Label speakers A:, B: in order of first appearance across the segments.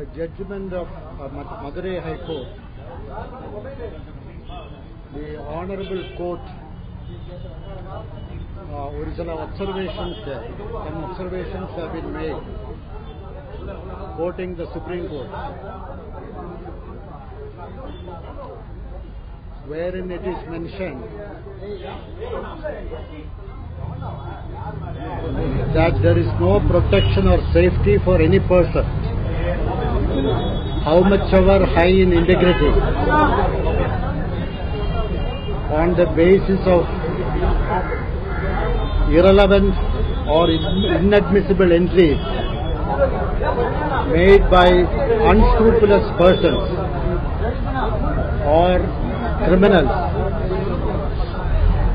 A: the judgment of Madurai High Court, the Honorable Court, original observations there. Some observations have been made, quoting the Supreme Court, wherein it is mentioned that there is no protection or safety for any person, how much ever high in integrity, on the basis of irrelevant or inadmissible entries made by unscrupulous persons or criminals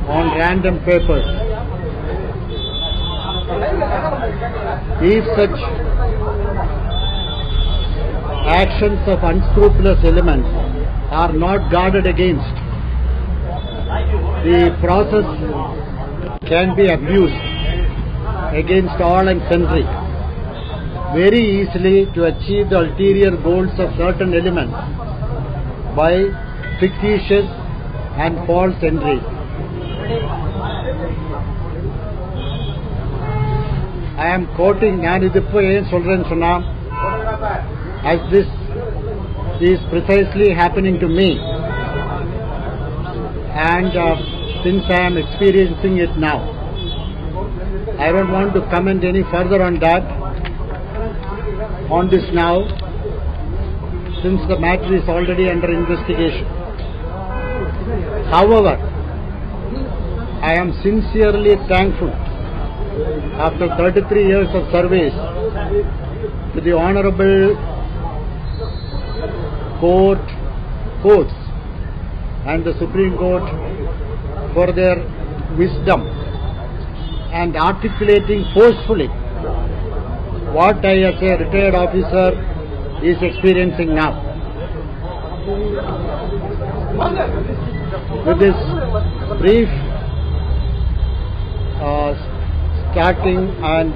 A: on random papers. If such actions of unscrupulous elements are not guarded against, the process can be abused against all and sundry very easily to achieve the ulterior goals of certain elements by fictitious and false entries. I am quoting, as this is precisely happening to me, and since I am experiencing it now, I don't want to comment any further on this now, since the matter is already under investigation. However, I am sincerely thankful, after 33 years of service, to the Honorable Courts and the Supreme Court for their wisdom and articulating forcefully what I as a retired officer is experiencing now. With this brief starting and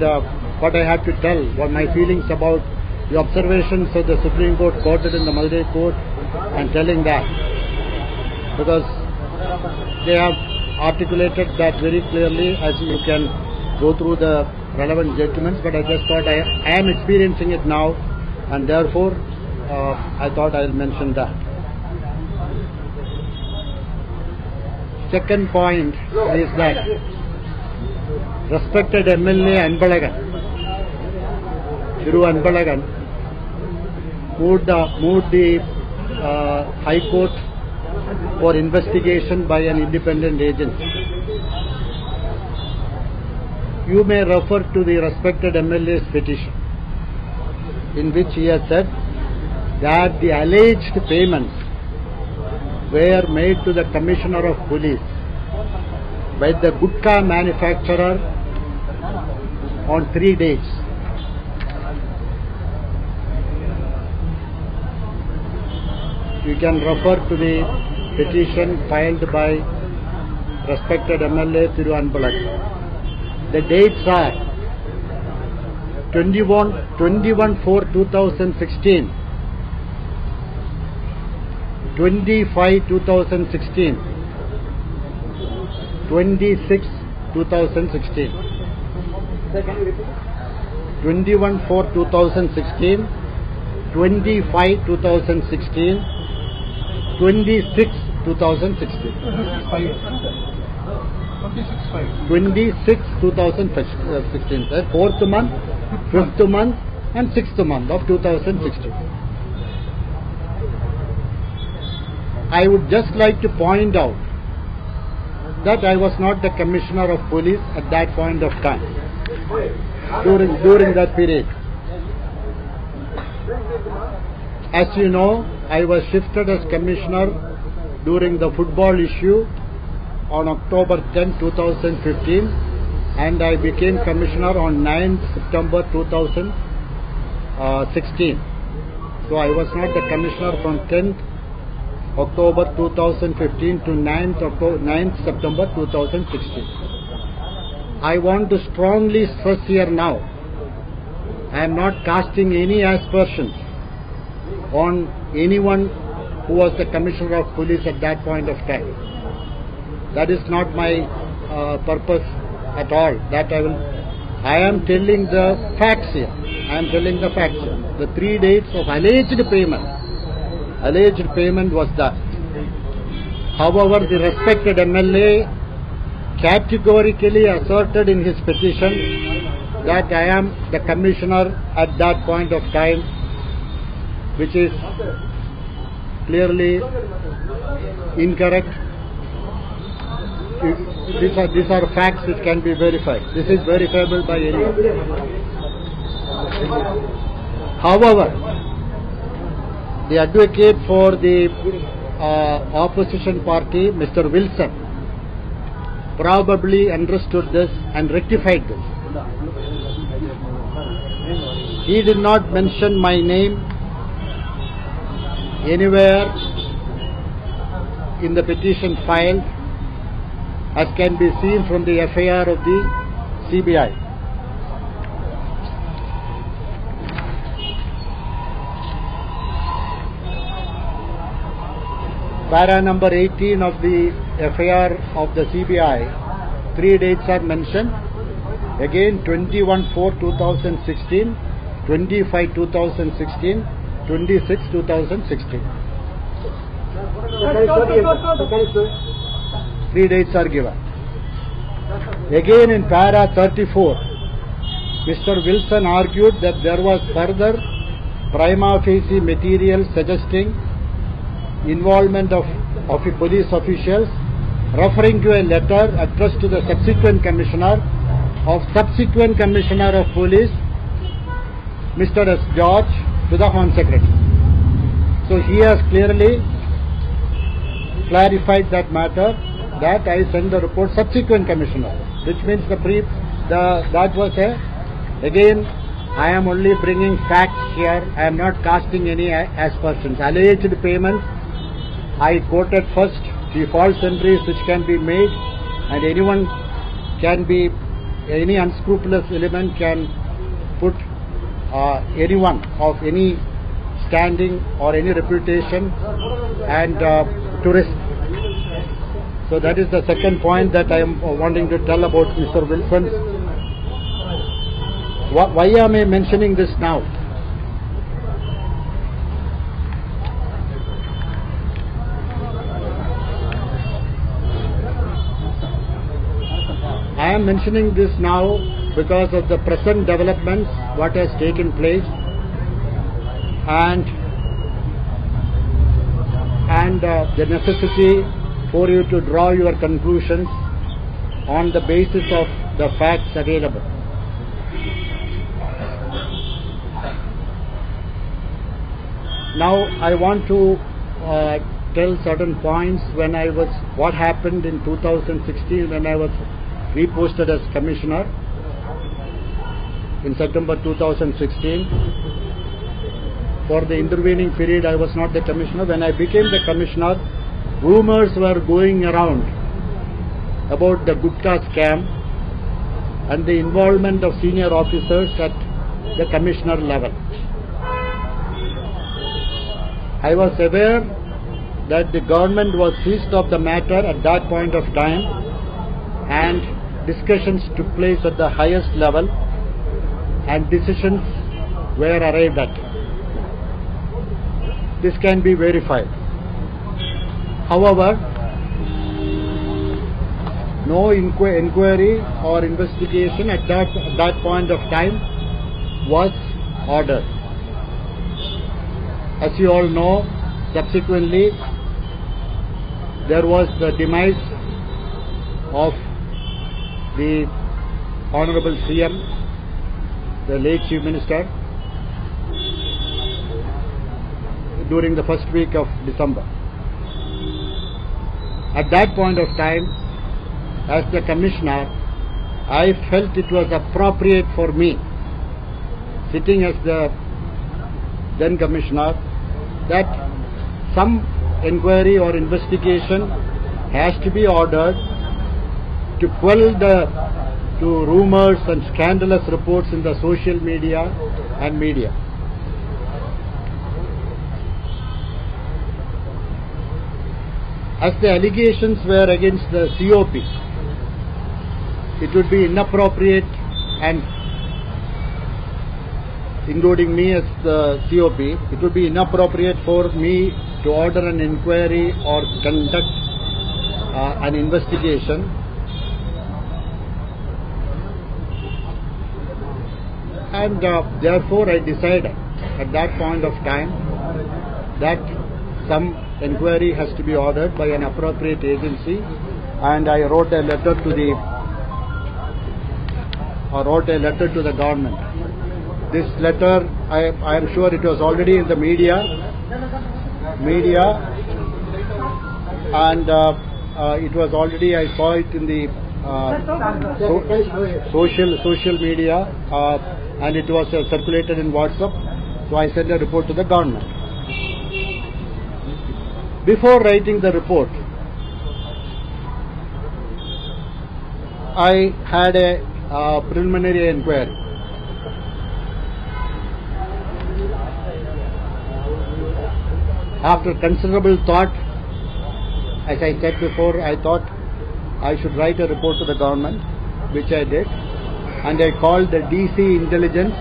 A: what I have to tell, what my feelings about the observations of the Supreme Court quoted in the Madurai Court, and telling that, because they have articulated that very clearly, as you can go through the relevant judgments, but I just thought I am experiencing it now, and therefore I thought I will mention that. Second point is that respected MLA Anbalagan, Thiru Anbalagan, moved the High Court for investigation by an independent agency. You may refer to the respected MLA's petition, in which he has said that the alleged payments were made to the Commissioner of Police by the Gutkha manufacturer on 3 days. You can refer to the petition filed by respected MLA Thiru Anbalagan. The dates are 21/4/2016, 25/2016, 26/2016. 21/4/2016, 25/2016, 26/2016. 26/2016, the 4th month, 5th month and 6th month of 2016. I would just like to point out that I was not the Commissioner of Police at that point of time, during that period. As you know, I was shifted as Commissioner during the football issue on October 10, 2015, and I became Commissioner on 9th September 2016. So I was not the Commissioner from 10th October 2015 to 9th September 2016. I want to strongly stress here now, I am not casting any aspersions on anyone who was the Commissioner of Police at that point of time. That is not my purpose at all. I am telling the facts here. The 3 dates of alleged payment was that. However, the respected MLA categorically asserted in his petition that I am the commissioner at that point of time, which is clearly incorrect. These are facts which can be verified. This is verifiable by anyone. However, the advocate for the opposition party, Mr. Wilson, probably understood this and rectified this. He did not mention my name anywhere in the petition filed, as can be seen from the FIR of the CBI. Para number 18 of the FIR of the CBI, 3 dates are mentioned. Again, 21/4/2016, 25/2016, 26/2016. 3 dates are given. Again, in para 34, Mr. Wilson argued that there was further prima facie material suggesting involvement of police officials, referring to a letter addressed to the subsequent Commissioner of Police, Mr. S. George, to the Home Secretary. So he has clearly clarified that matter, that I send the report subsequent Commissioner, which means that was again, I am only bringing facts here. I am not casting any aspersions. Alleged payments, I quoted first the false entries which can be made, and any unscrupulous element can put anyone of any standing or any reputation and to risk. So that is the second point that I am wanting to tell about Mr. Wilson. Why am I mentioning this now? I am mentioning this now because of the present developments, what has taken place, and the necessity for you to draw your conclusions on the basis of the facts available. Now I want to tell certain points what happened in 2016 when I was reposted as Commissioner in September 2016. For the intervening period I was not the Commissioner. When I became the Commissioner, rumors were going around about the Gutkha scam and the involvement of senior officers at the Commissioner level. I was aware that the government was seized of the matter at that point of time, and discussions took place at the highest level and decisions were arrived at. This can be verified. However, no inquiry or investigation at that point of time was ordered. As you all know, subsequently there was the demise of the Honorable CM, the late Chief Minister, during the first week of December. At that point of time, as the Commissioner, I felt it was appropriate for me, sitting as the then Commissioner, that some inquiry or investigation has to be ordered to quell the rumors and scandalous reports in the social media and media. as the allegations were against the COP, it would be inappropriate, and including me as the COP, it would be inappropriate for me to order an inquiry or conduct an investigation. And therefore I decided at that point of time that some inquiry has to be ordered by an appropriate agency, and I wrote a letter to the government. This letter, I am sure it was already in the media, and it was already, I saw it in the social media, and it was circulated in WhatsApp. So I sent a report to the government. Before writing the report, I had a preliminary inquiry. After considerable thought, as I said before, I thought I should write a report to the government, which I did, and I called the DC Intelligence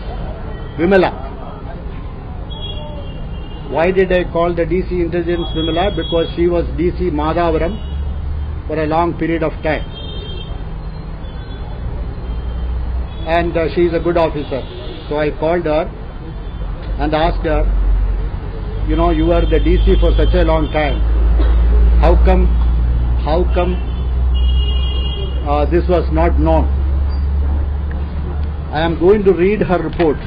A: Vimala. Why did I call the DC Intelligence Vimala? Because she was DC Madavaram for a long period of time, and she is a good officer. So I called her and asked her, you know, you were the DC for such a long time. How come this was not known? I am going to read her report.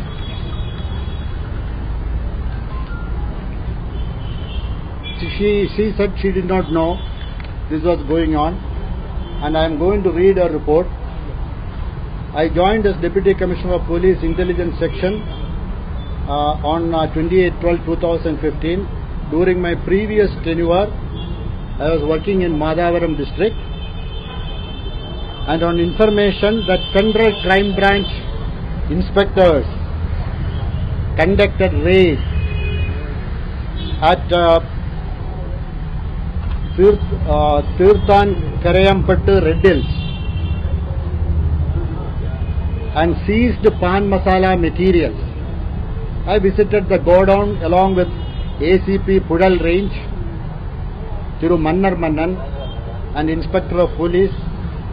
A: She said she did not know this was going on, and I am going to read her report. I joined as Deputy Commissioner of Police Intelligence Section on 28/12/2015. During my previous tenure, I was working in Madavaram district, and on information that Central Crime Branch inspectors conducted raid at Tirthan Karayampattu Red Hills and seized pan masala materials. I visited the godown along with ACP Pudal Range, Thiru Mannar Mannan, and Inspector of Police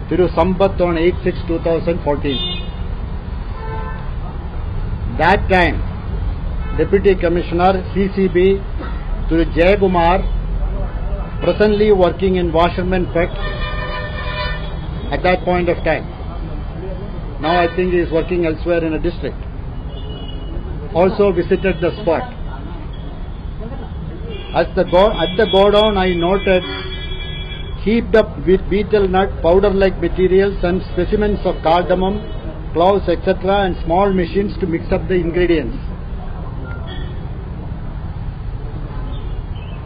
A: Thiru Sampath on 8/6/2014. That time, Deputy Commissioner CCB Thiru Jayagumar, presently working in Washerman Pet at that point of time. Now I think he is working elsewhere in a district. Also visited the spot. At the godown, I noted heaped up with betel nut, powder-like materials and specimens of cardamom, cloves, etc., and small machines to mix up the ingredients.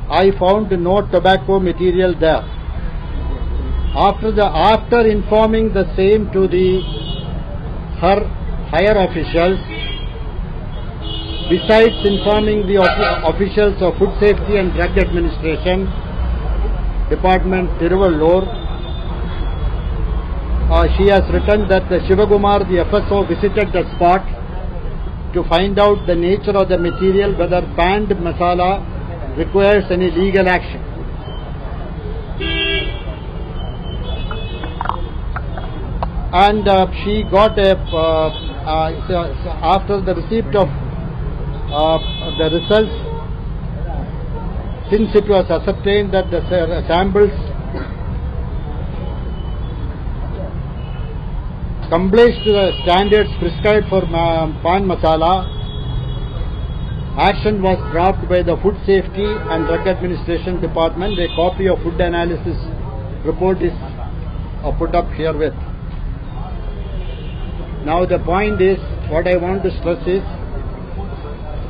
A: I found no tobacco material there. After informing the same to her higher officials, besides informing the officials of Food Safety and Drug Administration Department, Tiruvallur, she has written that the Shivagumar, the FSO, visited the spot to find out the nature of the material, whether banned masala requires any legal action. And she got after the receipt of the results, since it was ascertained that the samples complied to the standards prescribed for pan masala, action was dropped by the Food Safety and Drug Administration Department. A copy of food analysis report is put up herewith. Now the point is, what I want to stress is,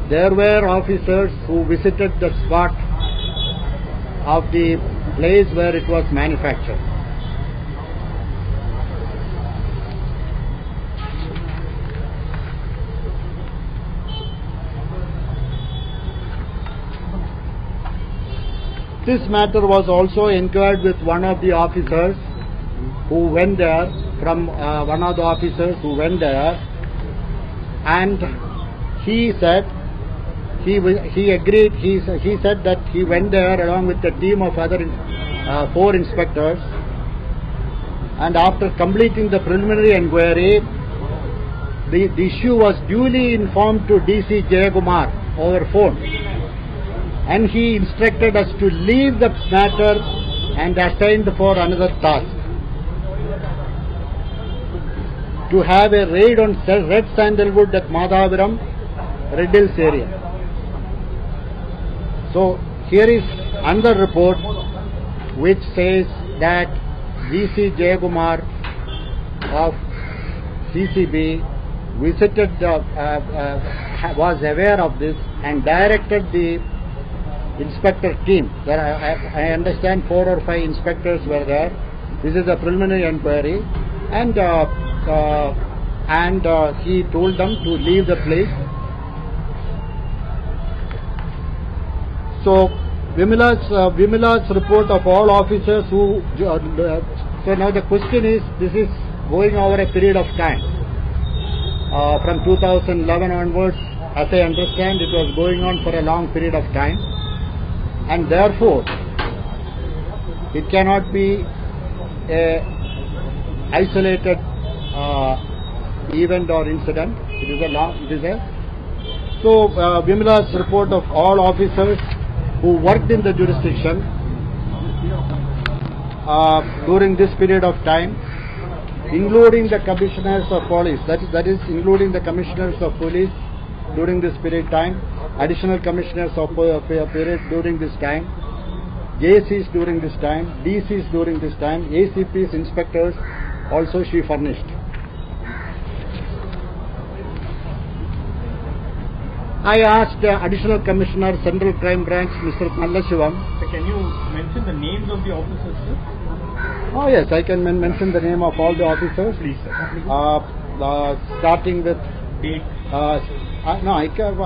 A: there were officers who visited the spot of the place where it was manufactured. This matter was also inquired with one of the officers who went there, and he said he agreed. He said that he went there along with a team of other 4 inspectors, and after completing the preliminary inquiry, the issue was duly informed to DC Jayakumar over phone, and he instructed us to leave the matter and assigned for another task, to have a raid on red sandalwood at Madhapuram, Red Hills area. So here is another report which says that DC Jayakumar of CCB visited, was aware of this and directed the inspector team. There I understand 4 or 5 inspectors were there. This is a preliminary inquiry, and he told them to leave the place. So Vimala's report of all officers who. So now the question is, this is going over a period of time. From 2011 onwards, as I understand, it was going on for a long period of time, and therefore it cannot be a isolated event or incident. So Vimala's report of all officers who worked in the jurisdiction during this period of time, including the commissioners of police, that is including the commissioners of police during this period of time, additional commissioners of period during this time, JCs during this time, DCs during this time, ACPs, inspectors, also she furnished. I asked Additional Commissioner, Central Crime Branch, Mr. Nallashivam.
B: So can you mention the names of the officers, sir?
A: Oh yes, I can mention the name of all the officers.
B: Please, sir.
A: Starting with
B: Date.
A: No, I can,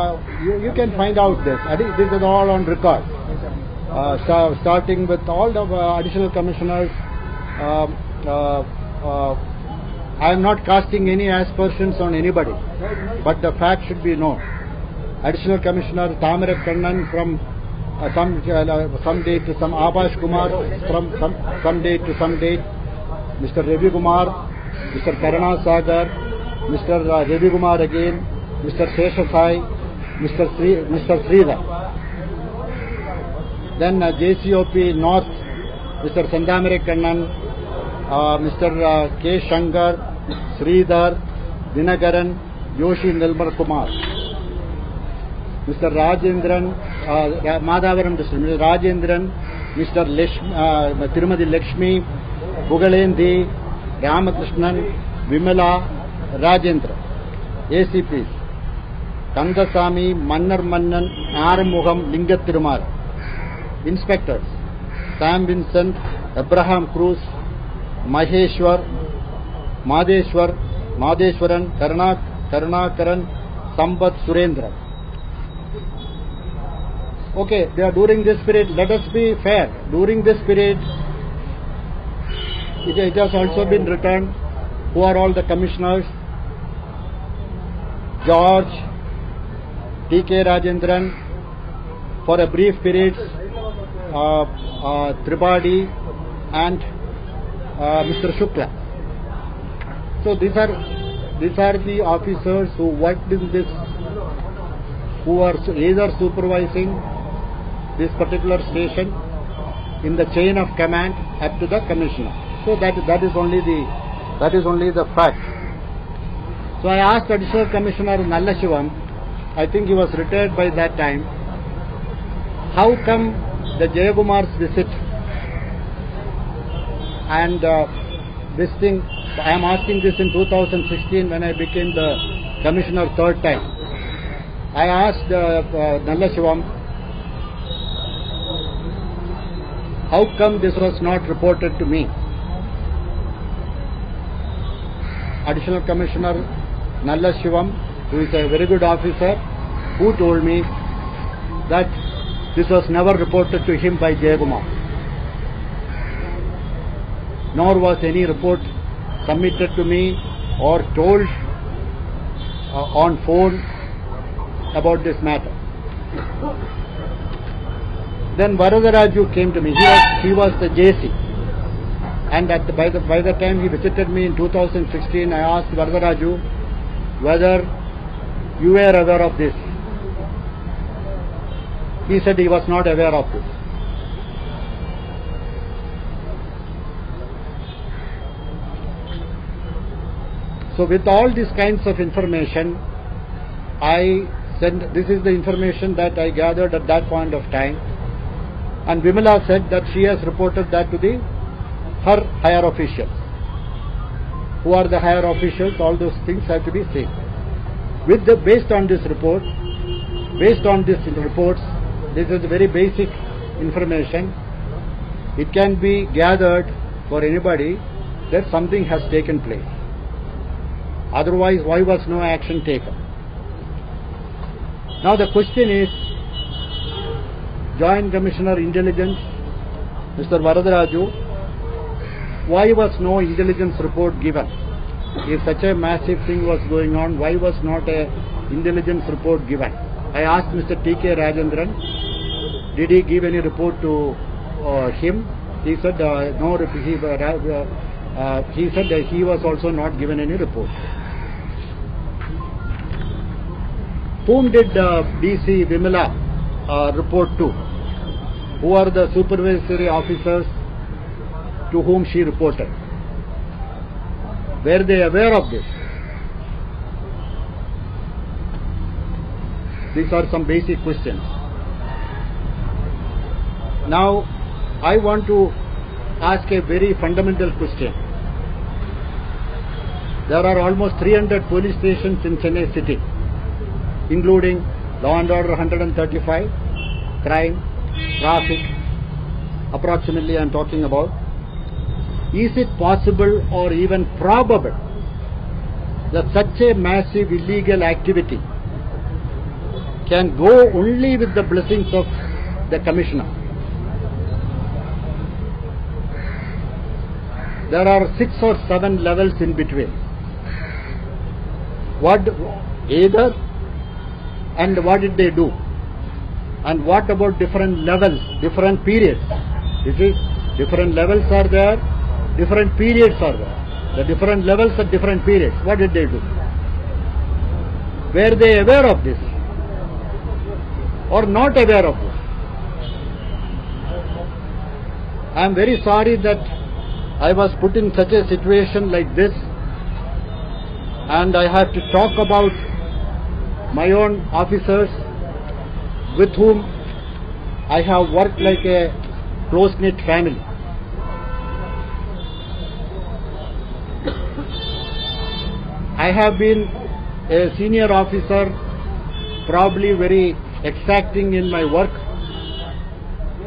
A: you can find out this. This is all on record. Starting with all the additional commissioners. I am not casting any aspersions on anybody, but the fact should be known. Additional Commissioner Thamira Kannan from some date to some, Abash Kumar from some date to some date, Mr. Ravi Kumar, Mr. Karana Sagar, Mr. Ravi Kumar again, Mr. Seshasai, Mr. Sridhar. Then JCOP North, Mr. Sandamire Kannan, Mr. K. Shankar, Sridhar, Dinagaran, Yoshi Nilmar Kumar, Mr. Rajendran, Madhapuram District, Mr. Rajendran, Mr. Tirumadi Lakshmi, Bugalendi, Ramakrishnan, Vimala, Rajendra, ACPs, Kandasamy, Mannar Mannan, Arumugham, Lingat Tirumar, Inspectors, Sam Vincent, Abraham Cruz, Maheshwar, Madheshwaran, Karunakaran, Sambat Surendra. Okay, they are during this period. Let us be fair. During this period, it has also been written who are all the commissioners. George, T.K. Rajendran, for a brief period, Tripathi and Mr. Shukla. So these are the officers who worked in this, who are either supervising this particular station in the chain of command up to the commissioner. So that is only the fact. So I asked Additional Commissioner Nallashivam, I think he was retired by that time, how come the Jayakumar's visit and this thing, I am asking this in 2016 when I became the commissioner third time. I asked Nallashivam, how come this was not reported to me? Additional Commissioner Nallashivam, who is a very good officer, who told me that This was never reported to him by Jayagumar. Nor was any report submitted to me or told on phone about this matter. Then Varadaraju came to me. He was the JC. And by the time he visited me in 2016, I asked Varadaraju whether you were aware of this. He said he was not aware of this. So with all these kinds of information, I said this is the information that I gathered at that point of time. And Vimala said that she has reported that to her higher officials. Who are the higher officials? All those things have to be seen. Based on this report, based on these reports, this is very basic information. It can be gathered for anybody that something has taken place. Otherwise, why was no action taken? Now the question is, Joint Commissioner Intelligence, Mr. Varadaraju, why was no intelligence report given? If such a massive thing was going on, why was not an intelligence report given? I asked Mr. T.K. Rajendran, did he give any report to him? He said no. He said that he was also not given any report. Whom did DC Vimala report to? Who are the supervisory officers to whom she reported? Were they aware of this? These are some basic questions. Now, I want to ask a very fundamental question. There are almost 300 police stations in Chennai city, including law and order 135, crime, traffic, approximately I am talking about. Is it possible or even probable that such a massive illegal activity can go only with the blessings of the Commissioner? There are 6 or 7 levels in between. What did they do? And what about different levels, different periods? You see, different levels are there, different periods are there. The different levels at different periods. What did they do? Were they aware of this? Or not aware of this? I am very sorry that I was put in such a situation like this, and I have to talk about my own officers with whom I have worked like a close-knit family. I have been a senior officer, probably very exacting in my work,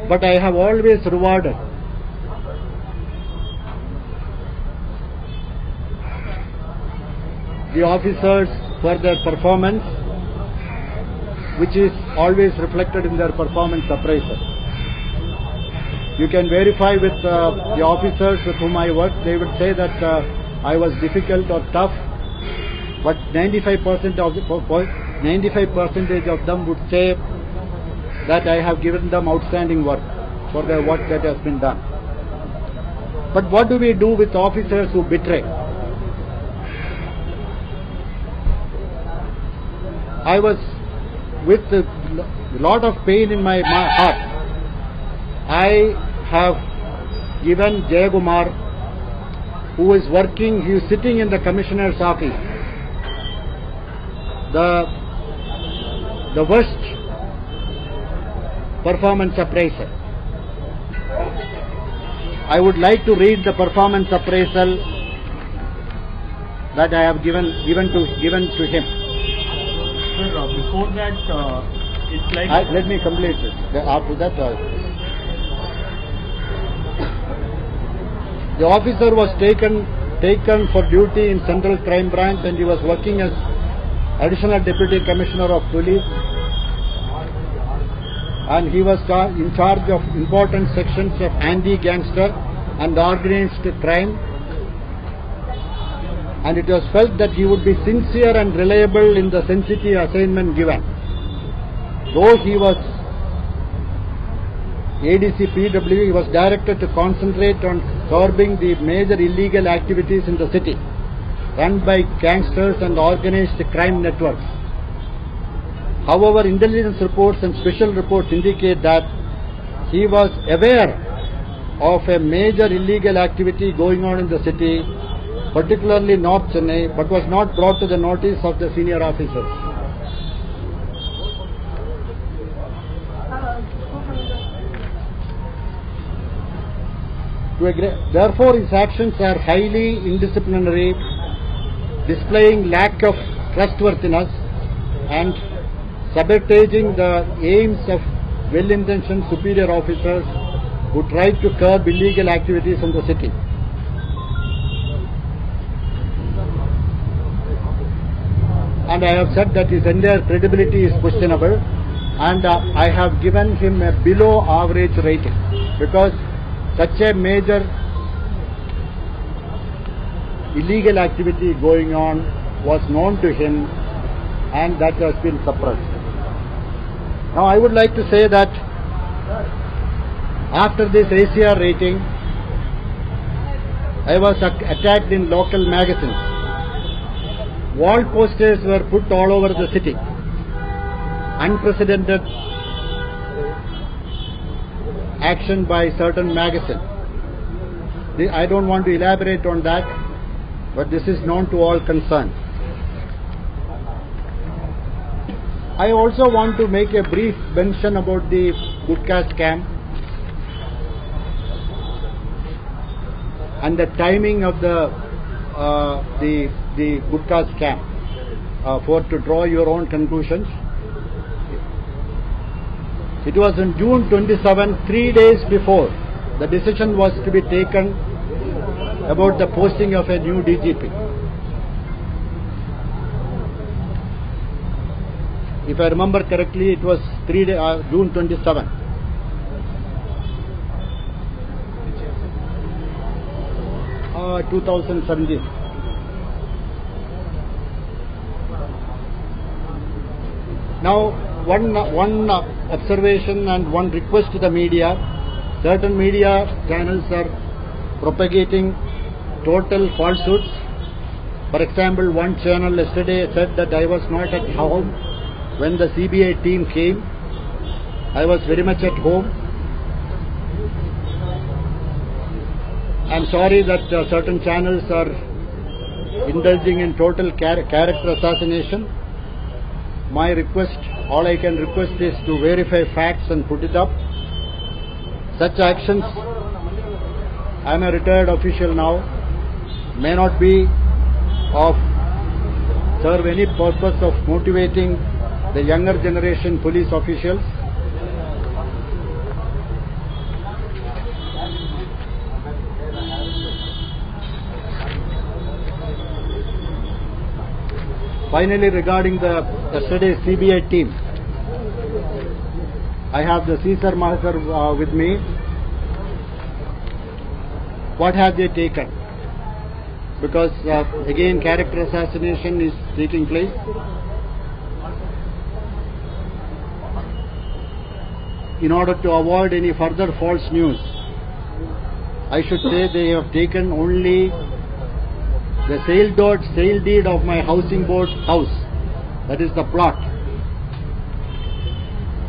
A: but I have always rewarded the officers for their performance, which is always reflected in their performance appraisal. You can verify with the officers with whom I work. They would say that I was difficult or tough, but 95% of them would say that I have given them outstanding work for the work that has been done. But what do we do with officers who betray? I was with a lot of pain in my heart. I have given Jayagumar, who is working, he is sitting in the Commissioner's office, the worst performance appraisal. I would like to read the performance appraisal that I have given to him.
B: Sir, before that, it's like...
A: let me complete this. After that, the officer was taken for duty in Central Crime Branch, and he was working as Additional Deputy Commissioner of Police. and he was in charge of important sections of anti-gangster and organized crime, and it was felt that he would be sincere and reliable in the sensitive assignment given. Though he was ADC PW, he was directed to concentrate on curbing the major illegal activities in the city run by gangsters and organized crime networks. However, intelligence reports and special reports indicate that he was aware of a major illegal activity going on in the city, particularly North Chennai, but was not brought to the notice of the senior officers. Therefore, his actions are highly indisciplinary, displaying lack of trustworthiness and sabotaging the aims of well-intentioned superior officers who tried to curb illegal activities in the city. And I have said that his entire credibility is questionable, and I have given him a below average rating because such a major illegal activity going on was known to him, and that has been suppressed. Now I would like to say that after this ACR rating, I was attacked in local magazines. Wall posters were put all over the city. Unprecedented action by certain magazines. I don't want to elaborate on that, but this is known to all concerned. I also want to make a brief mention about the Gutkha scam and the timing of the Gutkha scam, for to draw your own conclusions. It was on June 27, 3 days before the decision was to be taken about the posting of a new DGP. If I remember correctly, it was June 27. Uh, 2017. Now, one observation and one request to the media. Certain media channels are propagating total falsehoods. For example, one channel yesterday said that I was not at home when the CBI team came. I was very much at home. I'm sorry that certain channels are indulging in total character assassination. My request, all I can request is to verify facts and put it up. Such actions, I am a retired official now, may not be serve any purpose of motivating the younger generation police officials. Finally, regarding the yesterday's CBI team, I have the Caesar marker with me. What have they taken? Because again, character assassination is taking place. In order to avoid any further false news, I should say they have taken only the sale deed of my housing board house, that is the plot,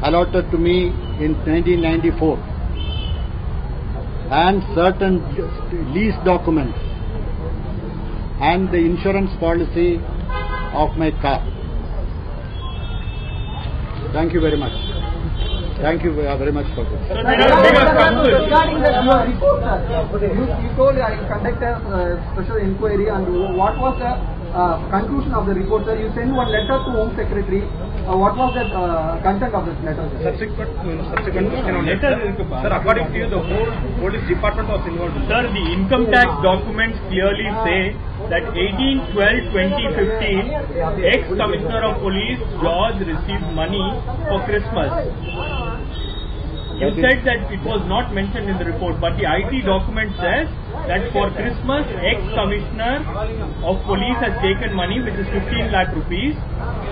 A: allotted to me in 1994, and certain lease documents and the insurance policy of my car. Thank you very much. Thank you very much for this.
C: Regarding the report, you told I conducted a special inquiry, and what was the conclusion of the report, sir? You sent one letter to Home Secretary. What was the content of this letter, sir?
B: Subsequent question on letter. Sir, according to you, the whole police department was involved. Sir, the income tax documents clearly say that 18/12/2015, ex-commissioner of police George received money for Christmas. You said that it was not mentioned in the report, but the IT document says that for Christmas, ex-commissioner of police has taken money, which is 15 lakh rupees,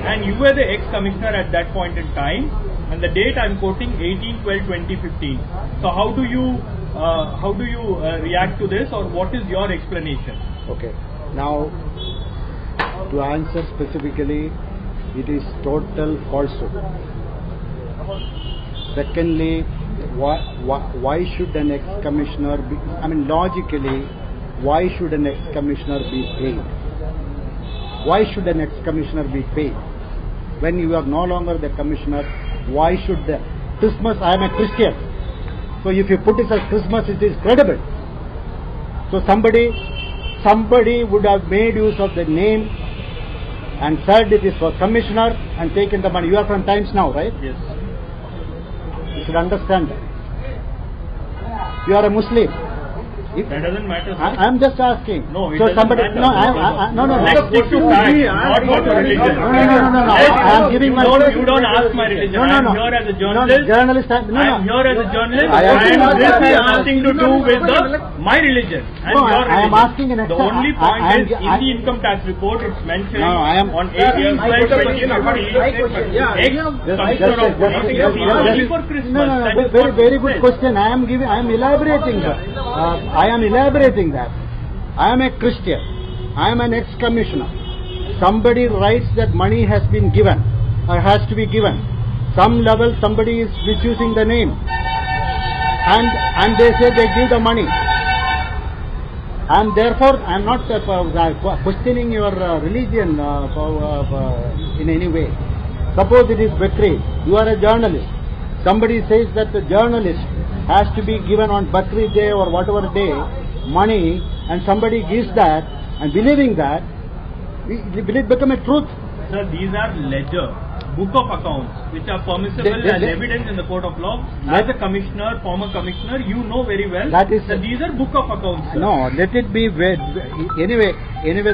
B: and you were the ex-commissioner at that point in time, and the date I am quoting 18/12/2015. So how do you react to this, or what is your explanation?
A: Okay. Now, to answer specifically, it is total falsehood. Secondly, why should an ex-commissioner be, I mean logically, why should an ex-commissioner be paid? Why should an ex-commissioner be paid? When you are no longer the commissioner, why should the Christmas, I am a Christian. So if you put it as Christmas, it is credible. So somebody would have made use of the name and said it is for commissioner and taken the money. You are from Times Now, right?
B: Yes.
A: You should understand that. You are a Muslim.
B: That doesn't matter.
A: I am just asking.
B: No, it
A: so
B: doesn't
A: somebody.
B: matter.
A: No.
B: Let's stick to facts, not about religion.
A: No. I am giving my.
B: You don't ask my religion. I am here as a journalist. I am here as a journalist, and this has nothing to do with my religion and your religion.
A: I am asking an
B: The only point is in the income tax report it's mentioned on 18/12/2015. Ex-commissioner of police only for Christmas.
A: Very good question. I am elaborating that. I am a Christian. I am an ex-commissioner. Somebody writes that money has been given or has to be given. Some level somebody is misusing the name, and they say they give the money. And therefore, I am not questioning your religion in any way. Suppose it is Bakri. You are a journalist. Somebody says that the journalist has to be given on Bakri day or whatever day money, and somebody gives that, and believing that, will it become a truth?
B: Sir, these are ledger, book of accounts, which are permissible as evidence in the court of law. As a commissioner, former commissioner, you know very well that these are book of accounts. Sir.
A: No, let it be. Anyway,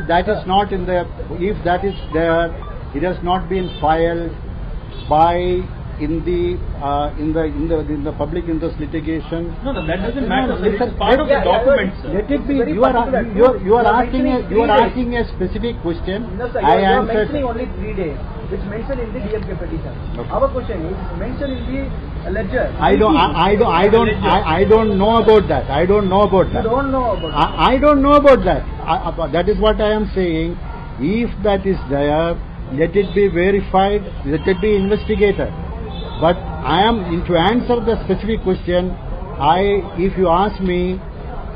A: that is not in the. If that is there, it has not been filed by. In the public interest litigation.
B: No, that doesn't matter. It's part of the document, sir.
A: Let it be. You are asking a specific question.
C: No, sir,
A: I
C: you are
A: answered.
C: mentioning only 3 days, which mentioned in the DMK petition.
A: Okay.
C: Our question is mentioned in the ledger.
A: I don't know about that. I don't know about that.
C: You don't know about that.
A: I don't know about that. That is what I am saying. If that is there, let it be verified. Let it be investigated. But I am to answer the specific question. If you ask me,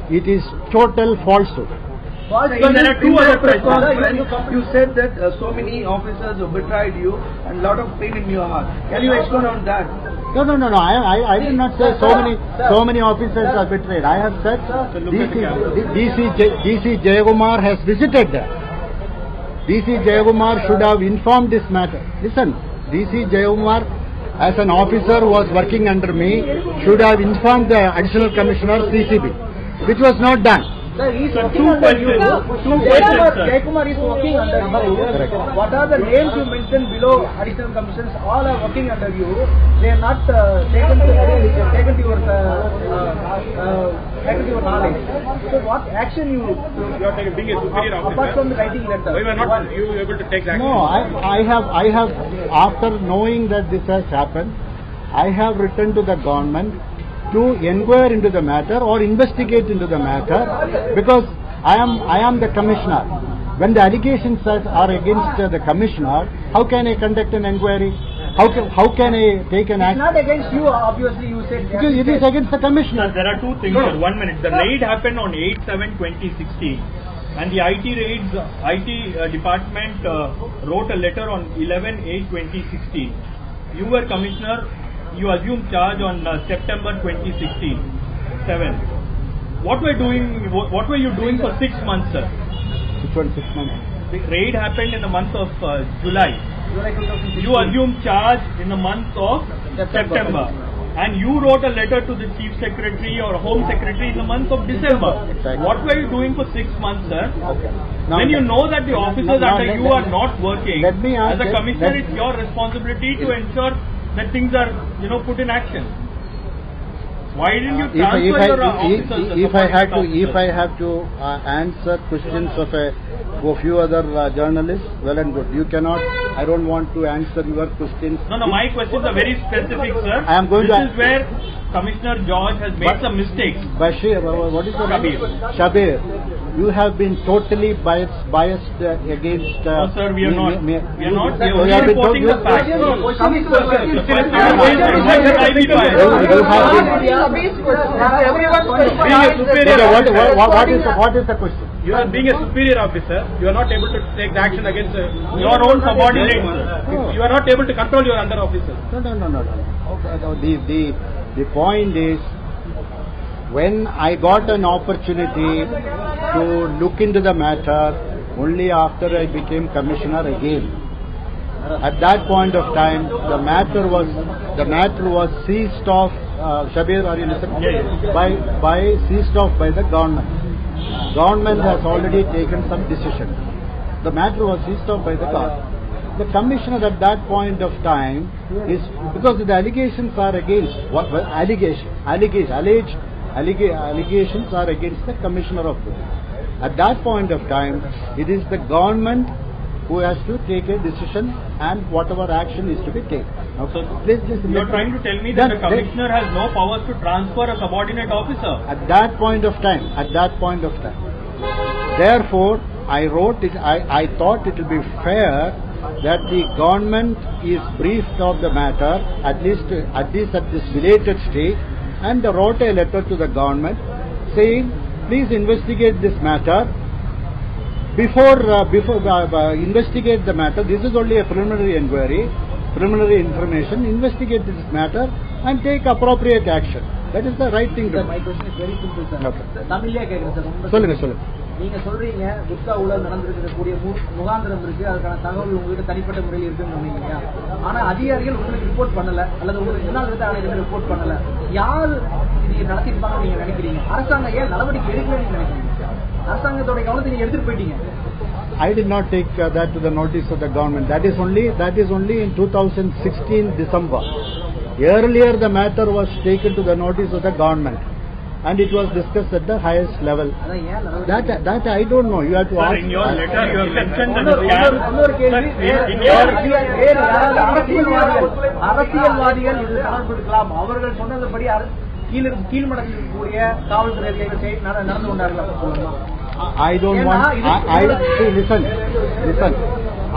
A: it is total falsehood.
B: There are two other questions.
C: You said that so many officers betrayed you and lot of pain in your heart. Can you explain on that?
A: No. I did not say so many officers are betrayed. I have said DC Jayagumar has visited there. DC Jayagumar should have informed this matter. Listen, DC Jayagumar, as an officer who was working under me, should have informed the additional commissioner CCB, which was not done.
C: Sir, he is
B: So
C: working
B: two
C: under you.
B: questions, sir.
C: Jaykumar is working under you.
A: Correct.
C: What are the names you mentioned below? Additional commissioners, all are working under you. They are not taken to your knowledge. So what action you
B: are taking, being a superior officer,
C: apart from the writing letter?
B: why were not you able to take action?
A: No, I have after knowing that this has happened, I have written to the government to inquire into the matter or investigate into the matter, because I am the commissioner. When the allegations are against the commissioner, how can I conduct an inquiry? How can I take an action?
C: It's not against you, obviously you said.
A: It is against the commissioner.
B: There are two things, sir. 1 minute. The raid happened on 8/7/2016, and the IT department wrote a letter on 11/8/2016. You were commissioner. You assumed charge on September 2016. 7. What were you doing for 6 months, sir?
A: Which one 6 months?
B: The raid happened in the month of July.
C: July 2016.
B: You assumed charge in the month of September. And you wrote a letter to the Chief Secretary or Home Secretary in the month of December.
A: Exactly.
B: What were you doing for 6 months, sir?
A: Okay. Now,
B: When you know that the officers under you are not working,
A: let me ask,
B: as a commissioner, it's your responsibility to ensure that things are, put in action. Why didn't you transfer your officers?
A: If I have to answer questions of a few other journalists, well and good. You cannot. I don't want to answer your questions.
B: No. My questions are very specific, sir.
A: I am going
B: this is where Commissioner George has made some mistakes.
A: Bashir, what is the name? Shabir. You have been totally biased against.
B: No, sir, we are not. We are not. We are
A: only
B: reporting the facts.
A: What is the question?
D: You are being a superior officer. You are not able to take the action against your own subordinates. You are not able to control your under officers.
A: No. The point is, when I got an opportunity to look into the matter only after I became commissioner again. At that point of time, the matter was seized off. Shabir, are you listening?
B: Yes.
A: By seized off by the government. Government has already taken some decision. The matter was seized off by the government. The commissioner at that point of time is, because the allegations are against allegations are against the commissioner of police. At that point of time, it is the government who has to take a decision and whatever action is to be taken.
B: So you are trying to tell me that the commissioner has no powers to transfer a subordinate officer?
A: At that point of time. Therefore, I wrote it. I thought it will be fair that the government is briefed of the matter, at least at this belated stage, and wrote a letter to the government saying, please investigate this matter. Before investigate the matter, this is only a preliminary inquiry, preliminary information, investigate this matter and take appropriate action. That is the right thing to do.
C: My question is very simple, sir.
A: Okay.
C: Tamilya கேக்குறேன் sir.
A: சொல்லுங்க.
C: நீங்க சொல்றீங்க குட்கா ஊழல் நடந்திருக்கக்கூடிய முகாந்திரம் இருக்கு, அதுக்கான தகவல் உங்ககிட்ட தனிப்பட்ட முறையில் இருக்குன்னு சொன்னீங்க. ஆனா அதிகாரிகள் உங்களுக்கு ரிப்போர்ட் பண்ணல, அல்லது உங்களுக்கு முன்னாள் ஆணையர்கள் ரிப்போர்ட் பண்ணல. யார் இது நடத்திருப்பாங்கன்னு நீங்க நினைக்கிறீங்க? அரசாங்கம் ஏன் நடவடிக்கை எடுக்கலன்னு நீங்க நினைக்கிறீங்க? அரசாங்கத்தோட கவனத்தை நீங்க எடுத்துட்டு போயிட்டீங்க.
A: I did not take that to the notice of the government. That is only in 2016 December. Earlier the matter was taken to the notice of the government and it was discussed at the highest level. That I don't know. You have to ask.
B: In your letter you have mentioned that
C: அரசியல்வாதிகள் இது நடந்திருக்கலாம். அவர்கள் சொன்னதுபடி கீழ்மட்டத்தில் இருக்கக்கூடிய காவல்துறை அதிகாரிகள் நடந்து கொண்டார்கள்.
A: I don't want. Listen.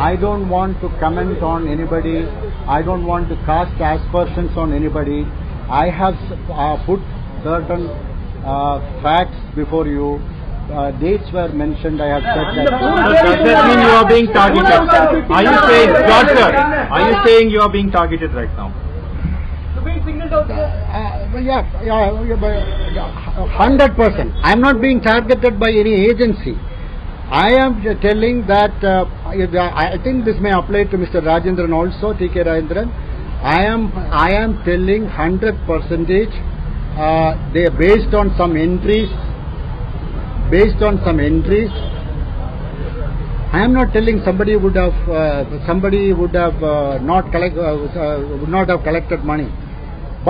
A: I don't want to comment on anybody. I don't want to cast aspersions on anybody. I have put certain facts before you. Dates were mentioned. I have said that.
D: Does that mean you are being targeted? Are you saying, Doctor? Are you saying you are being targeted right now?
A: Yeah, 100%. I am not being targeted by any agency. I am telling that I think this may apply to Mr. Rajendran also, T.K. Rajendran. I am telling 100%. They are based on some entries. I am not telling somebody would have not have collected money,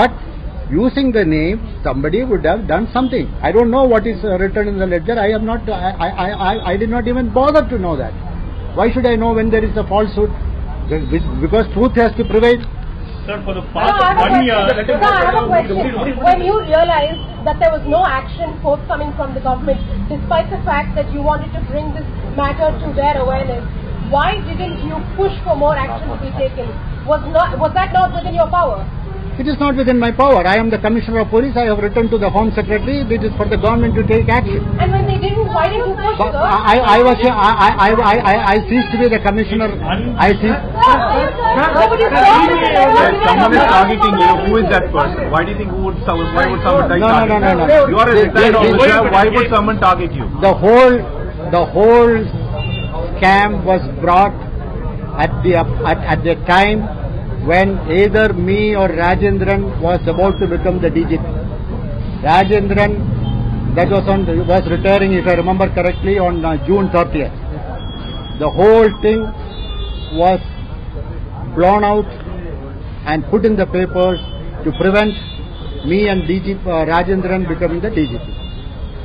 A: but using the name, somebody would have done something. I don't know what is written in the ledger. I did not even bother to know that. Why should I know when there is a falsehood? Because truth has to prevail.
B: Sir, for the past 1 year...
E: I have a question. When you realized that there was no action forthcoming from the government, despite the fact that you wanted to bring this matter to their awareness, why didn't you push for more action to be taken? Was that not within your power?
A: It is not within my power. I am the Commissioner of Police. I have written to the Home Secretary. It is for the government to take action.
E: And when they didn't, why didn't you push, sir?
A: I ceased to be the Commissioner.
D: Someone is targeting you. Who is that person? Why do you think why would someone target you?
A: No.
D: You are a retired officer. Why would someone target you?
A: The whole scam was brought at the time when either me or Rajendran was about to become the DGP. Rajendran, was retiring, if I remember correctly, on June 30th. The whole thing was blown out and put in the papers to prevent me and DGP Rajendran becoming the DGP.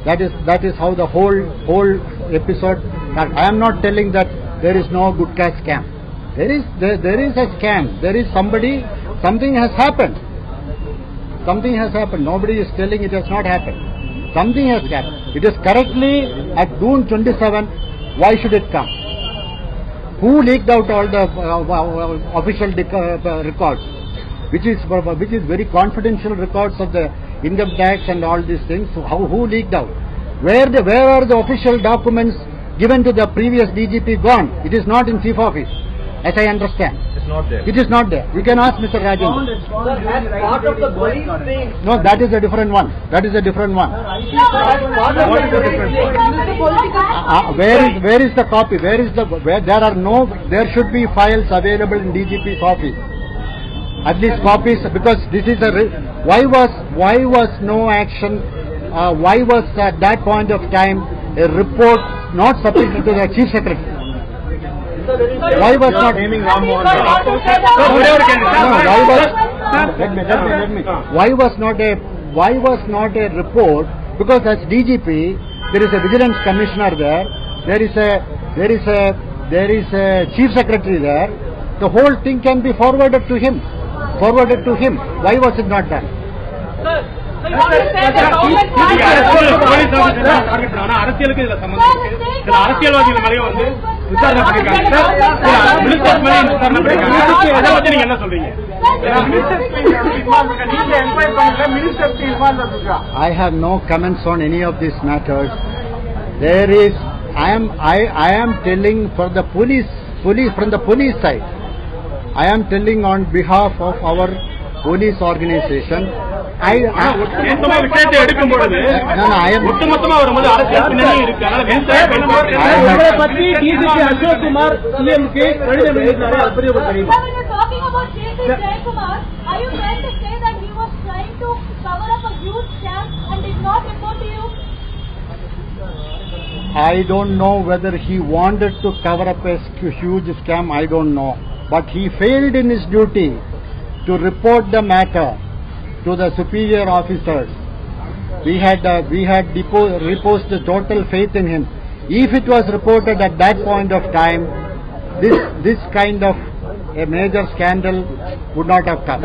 A: That is how the whole episode. I am not telling that there is no Gutkha scam. There is a scam. There is something has happened. Something has happened. Nobody is telling it has not happened. Something has happened. It is correctly at June 27. Why should it come? Who leaked out all the official records, which is very confidential records of the income tax and all these things? So who leaked out? Where are the official documents given to the previous DGP gone? It is not in chief office, as I understand.
D: It's not there.
A: It is not there. You can ask Mr. Rajan.
C: Part of the police thing.
A: No, that is a different one. That is a different one.
C: What is the difference?
A: Where is the copy? There should be files available in DGP's office. At least copies, because this is why was no action? Why was at that point of time a report not submitted to the chief secretary? Why was not naming Rammohan? Let me. Why was not a report? Because as DGP, there is a vigilance commissioner there. There is a chief secretary there. The whole thing can be forwarded to him. Why was it not done? I have no comments on any of these matters. I am telling for the police from the police side. I am telling on behalf of our police organization. I don't know whether he wanted to cover up a huge scam. I don't know. But he failed in his duty to report the matter to the superior officers. We had reposed the total faith in him. If it was reported at that point of time, this kind of a major scandal would not have come.